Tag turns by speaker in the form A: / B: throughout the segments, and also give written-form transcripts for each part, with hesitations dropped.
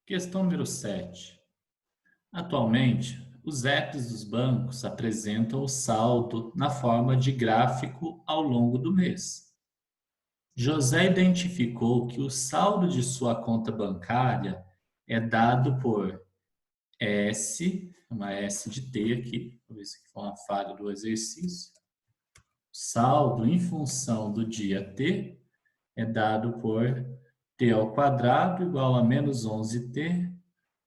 A: Questão número 7. Atualmente, os apps dos bancos apresentam o saldo na forma de gráfico ao longo do mês. José identificou que o saldo de sua conta bancária é dado por S, uma S de T aqui, vou ver se aqui foi uma falha do exercício. O saldo em função do dia T é dado por T ao quadrado igual a menos 11T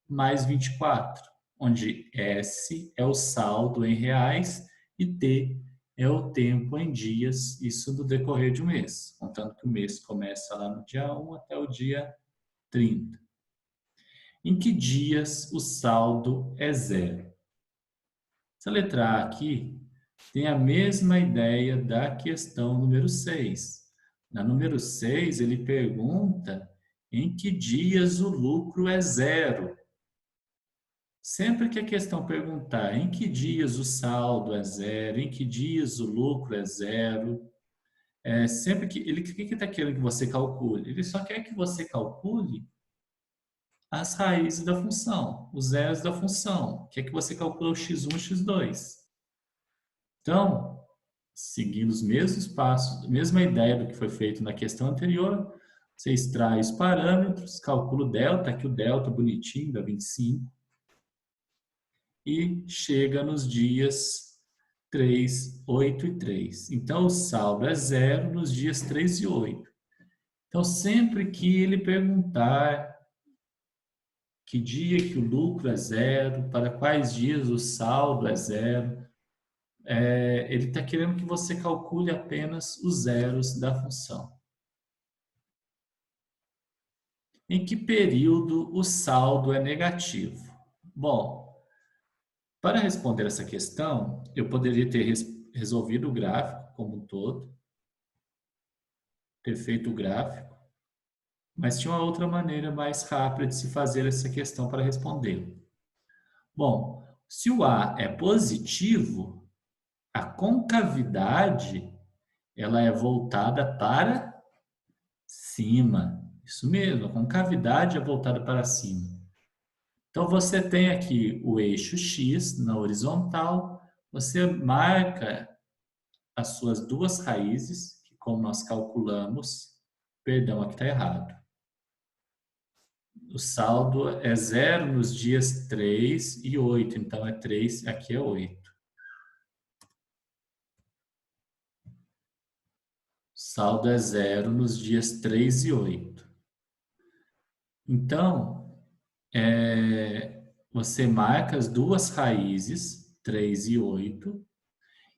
A: mais 24, onde S é o saldo em reais e T é o tempo em dias, isso do decorrer de um mês, contando que o mês começa lá no dia 1 até o dia 30. Em que dias o saldo é zero? Essa letra A aqui tem a mesma ideia da questão número 6. Na número 6, ele pergunta em que dias o lucro é zero. Sempre que a questão perguntar em que dias o saldo é zero, em que dias o lucro é zero, sempre que ele, o que está querendo que você calcule? Ele só quer que você calcule as raízes da função, os zeros da função. Quer que você calcule o x1 e o x2. Então, seguindo os mesmos passos, a mesma ideia do que foi feito na questão anterior, você extrai os parâmetros, calcula o delta, aqui o delta bonitinho, dá 25, e chega nos dias 3, 8 e 3. Então, o saldo é zero nos dias 3 e 8. Então, sempre que ele perguntar que dia que o lucro é zero, para quais dias o saldo é zero, ele está querendo que você calcule apenas os zeros da função. Em que período o saldo é negativo? Bom, para responder essa questão, eu poderia ter resolvido o gráfico como um todo, ter feito o gráfico, mas tinha uma outra maneira mais rápida de se fazer essa questão para responder. Bom, se o A é positivo, a concavidade ela é voltada para cima. Isso mesmo, a concavidade é voltada para cima. Então, você tem aqui o eixo X na horizontal, você marca as suas duas raízes, que como nós calculamos, perdão, aqui está errado. O saldo é zero nos dias 3 e 8, então é 3, aqui é 8. O saldo é zero nos dias 3 e 8. Então, você marca as duas raízes, 3 e 8,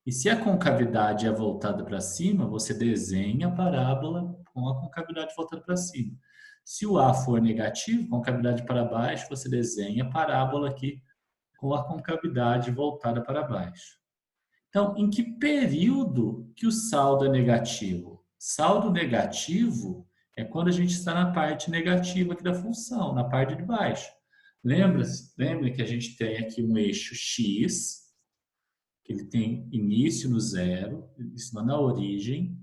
A: e se a concavidade é voltada para cima, você desenha a parábola com a concavidade voltada para cima. Se o A for negativo, concavidade para baixo, você desenha a parábola aqui com a concavidade voltada para baixo. Então, em que período que o saldo é negativo? Saldo negativo é quando a gente está na parte negativa aqui da função, na parte de baixo. Lembra que a gente tem aqui um eixo X, que ele tem início no zero, isso lá na origem,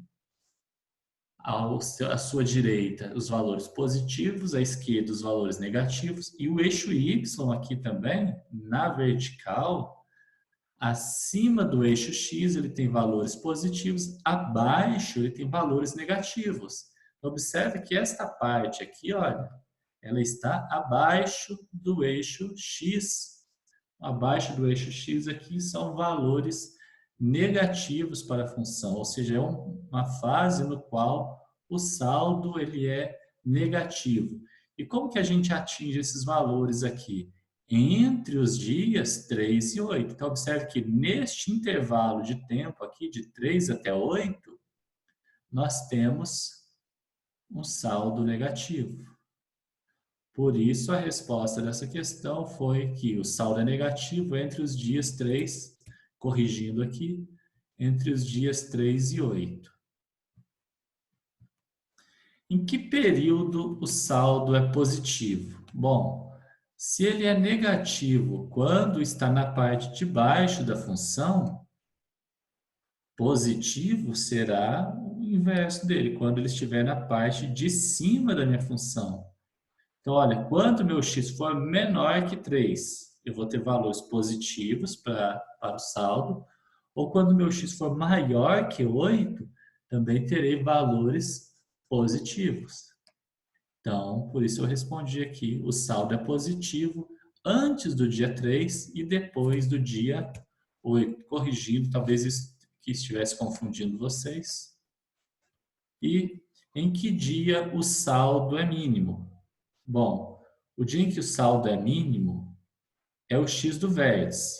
A: à sua direita os valores positivos, à esquerda os valores negativos, e o eixo Y aqui também, na vertical, acima do eixo X ele tem valores positivos, abaixo ele tem valores negativos. Observe que esta parte aqui, olha, ela está abaixo do eixo X. Abaixo do eixo X aqui são valores negativos para a função, ou seja, é uma fase no qual o saldo ele é negativo. E como que a gente atinge esses valores aqui? Entre os dias 3 e 8. Então, observe que neste intervalo de tempo aqui, de 3 até 8, nós temos um saldo negativo. Por isso, a resposta dessa questão foi que o saldo é negativo entre os dias 3, corrigindo aqui, entre os dias 3 e 8. Em que período o saldo é positivo? Bom, se ele é negativo quando está na parte de baixo da função, positivo será o inverso dele, quando ele estiver na parte de cima da minha função. Então, olha, quando meu x for menor que 3, eu vou ter valores positivos para o saldo, ou quando meu x for maior que 8, também terei valores positivos. Então, por isso eu respondi aqui, o saldo é positivo antes do dia 3 e depois do dia 8. Corrigindo, talvez isso que estivesse confundindo vocês. E em que dia o saldo é mínimo? Bom, o dia em que o saldo é mínimo é o x do vértice.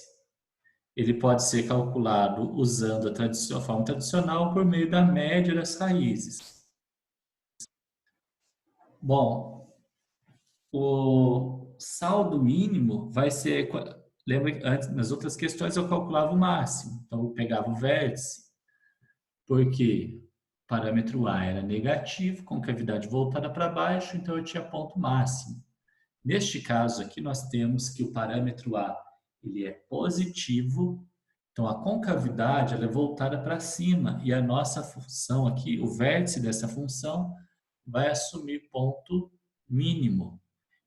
A: Ele pode ser calculado usando a forma tradicional por meio da média das raízes. Bom, o saldo mínimo vai ser... Lembra que antes, nas outras questões eu calculava o máximo. Então, eu pegava o vértice, porque o parâmetro A era negativo, com cavidade voltada para baixo, então eu tinha ponto máximo. Neste caso aqui, nós temos que o parâmetro A ele é positivo, então a concavidade ela é voltada para cima, e a nossa função aqui, o vértice dessa função, vai assumir ponto mínimo.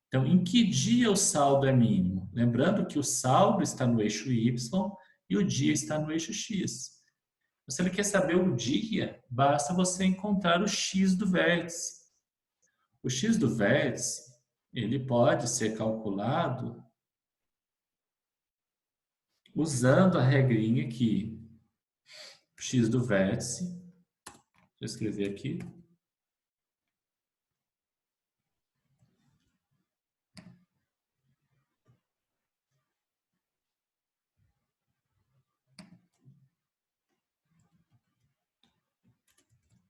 A: Então, em que dia o saldo é mínimo? Lembrando que o saldo está no eixo Y e o dia está no eixo X. Se ele quer saber o dia, basta você encontrar o x do vértice. O x do vértice, ele pode ser calculado usando a regrinha aqui. O x do vértice, vou escrever aqui.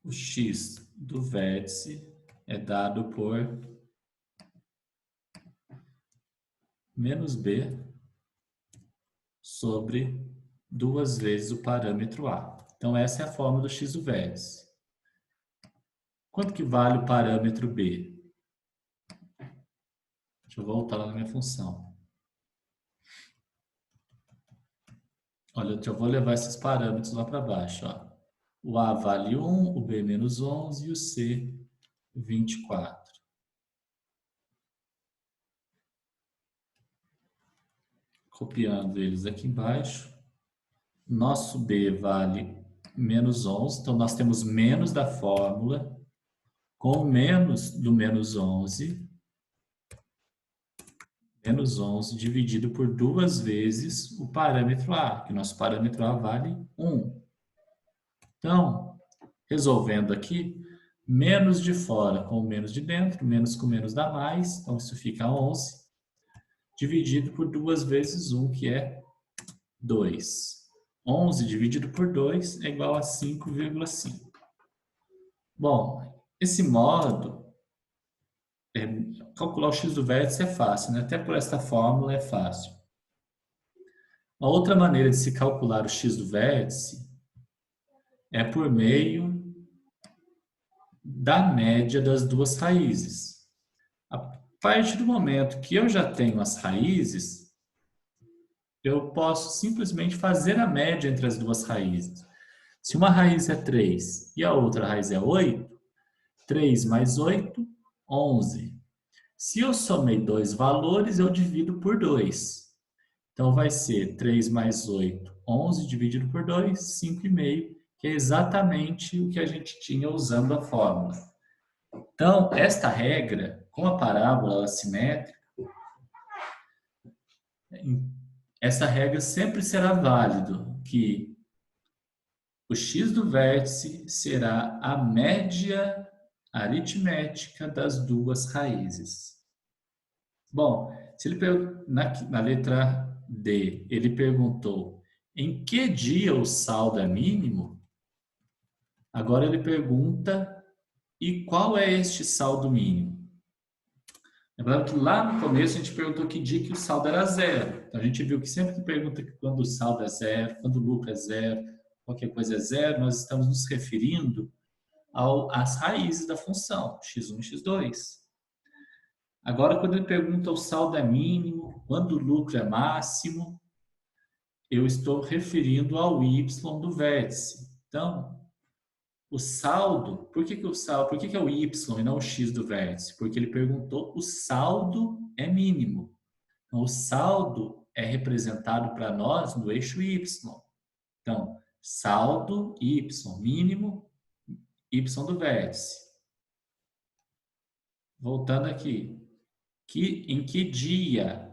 A: O x do vértice é dado por menos b sobre 2 vezes o parâmetro A. Então, essa é a forma do x do vértice. Quanto que vale o parâmetro B? Deixa eu voltar lá na minha função. Olha, eu já vou levar esses parâmetros lá para baixo. Ó. O A vale 1, o B menos 11 e o C 24. Copiando eles aqui embaixo. Nosso B vale menos 11, então nós temos menos da fórmula com menos do menos 11 dividido por 2 vezes o parâmetro A, que nosso parâmetro A vale 1. Então, resolvendo aqui, menos de fora com menos de dentro, menos com menos dá mais, então isso fica 11, dividido por 2 vezes 1, que é 2. 11 dividido por 2 é igual a 5,5. Bom, esse modo, calcular o x do vértice é fácil, né? Até por esta fórmula é fácil. Uma outra maneira de se calcular o x do vértice é por meio da média das duas raízes. A partir do momento que eu já tenho as raízes, eu posso simplesmente fazer a média entre as duas raízes. Se uma raiz é 3 e a outra raiz é 8, 3 mais 8, 11. Se eu somei dois valores, eu divido por 2. Então, vai ser 3 mais 8, 11 dividido por 2, 5,5, que é exatamente o que a gente tinha usando a fórmula. Então, esta regra, com a parábola assimétrica, essa regra sempre será válido, que o x do vértice será a média aritmética das duas raízes. Bom, se ele na letra D, ele perguntou em que dia o saldo é mínimo, agora ele pergunta e qual é este saldo mínimo? Lembrando que lá no começo a gente perguntou que dia que o saldo era zero. Então a gente viu que sempre que pergunta quando o saldo é zero, quando o lucro é zero, qualquer coisa é zero, nós estamos nos referindo às raízes da função, x1 e x2. Agora, quando ele pergunta o saldo é mínimo, quando o lucro é máximo, eu estou referindo ao y do vértice. Então, O saldo, por que que o saldo, por que que é o y e não o x do vértice? Porque ele perguntou o saldo é mínimo. Então, o saldo é representado para nós no eixo y. Então, saldo y, mínimo y do vértice. Voltando aqui. Em que dia?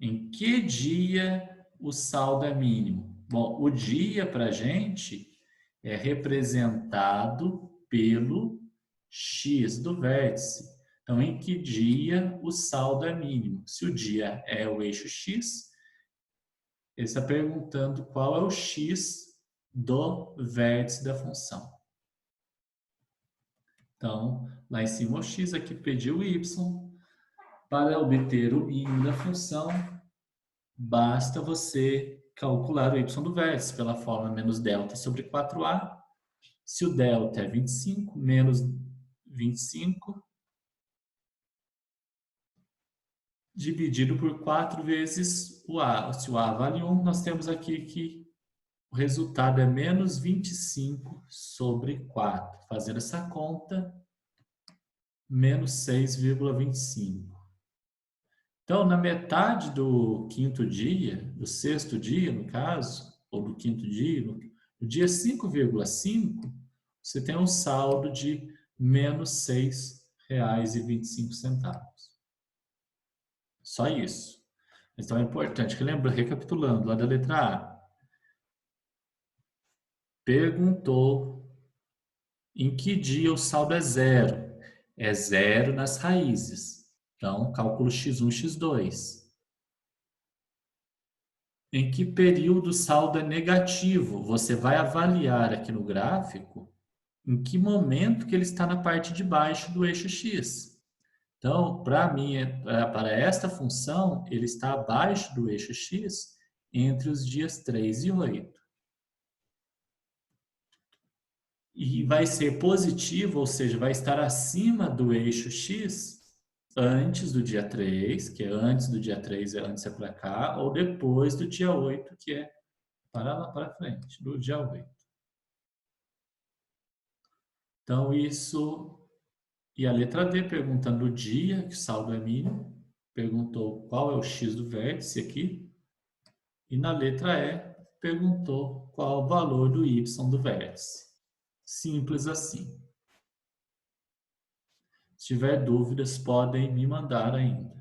A: Em que dia o saldo é mínimo? Bom, o dia para a gente é representado pelo x do vértice. Então, em que dia o saldo é mínimo? Se o dia é o eixo x, ele está perguntando qual é o x do vértice da função. Então, lá em cima o x, aqui pediu o y. Para obter o mínimo da função, basta você calcular o y do vértice pela fórmula menos delta sobre 4a. Se o delta é 25, menos 25, dividido por 4 vezes o a. Se o a vale 1, nós temos aqui que o resultado é menos 25 sobre 4. Fazendo essa conta, menos 6,25. Então, na metade do quinto dia, do sexto dia, no caso, ou do quinto dia, no dia 5,5, você tem um saldo de menos R$ 6,25. Só isso. Então, é importante que lembra, recapitulando, lá da letra A. Perguntou em que dia o saldo é zero. É zero nas raízes. Então, cálculo x1, x2. Em que período o saldo é negativo? Você vai avaliar aqui no gráfico em que momento que ele está na parte de baixo do eixo x. Então, para esta função, ele está abaixo do eixo x entre os dias 3 e 8. E vai ser positivo, ou seja, vai estar acima do eixo x antes do dia 3, que é antes do dia 3, antes é para cá, ou depois do dia 8, que é para lá para frente, do dia 8. Então, isso... E a letra D, perguntando o dia, que o saldo é mínimo, perguntou qual é o x do vértice aqui, e na letra E, perguntou qual o valor do y do vértice. Simples assim. Se tiver dúvidas, podem me mandar ainda.